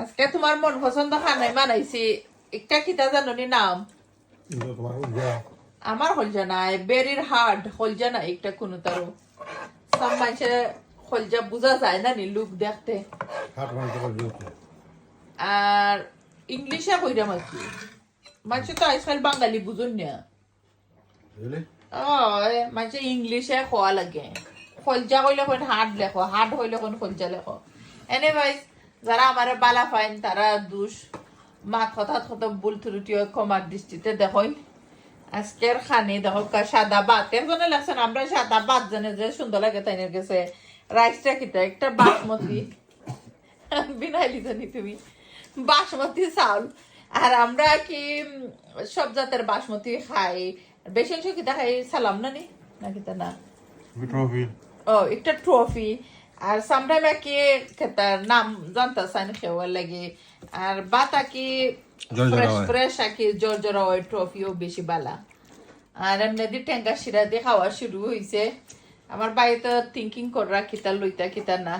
আজকে তোমার মন পছন্দ খানাই বানাইছি একটা কিতা জানি নাম আমার হলজা নাই বেরির হার্ড হলজা না একটা কোনো তারও সব মানুষে হলজা বোঝা যায় না নি লুক দেখতে আর ইংলিশে কইরাম আর কি মানুষ তো আজকাল বাঙালি বুঝুন না মানুষ ইংলিশে খোয়া লাগে হলজা কইলে কোন হার্ড লেখো হার্ড হইলে কোন হলজা লেখো এনে ভাই যারা আমার বালা পাইন তারা দুষ মাত হঠাৎ হঠাৎ ভুল ত্রুটি ক্ষমার দৃষ্টিতে দেখই আজকের খানি দেখো সাদা ভাত একজনে লাগছেন আমরা সাদা ভাত জানে যে সুন্দর লাগে তাইনের গেছে রাইসটা কিটা একটা বাসমতি বিনাইলি জানি তুমি বাসমতি চাউল আর আমরা কি সব জাতের বাসমতি খাই বেশি অংশ কিটা খাই সালাম না নি না কিটা না ও একটা ট্রফি আর সামটাইম কি খেতার নাম জানতা চাই না খেওয়ার লাগে আর বাতা কি ফ্রেশ ফ্রেশ আকি জর্জরা ওই ট্রফিও বেশি বালা আর এমনি টেঙ্গা শিরা দিয়ে খাওয়া শুরু হয়েছে আমার বাড়িতে থিঙ্কিং করা কিতা লইতা কিতা না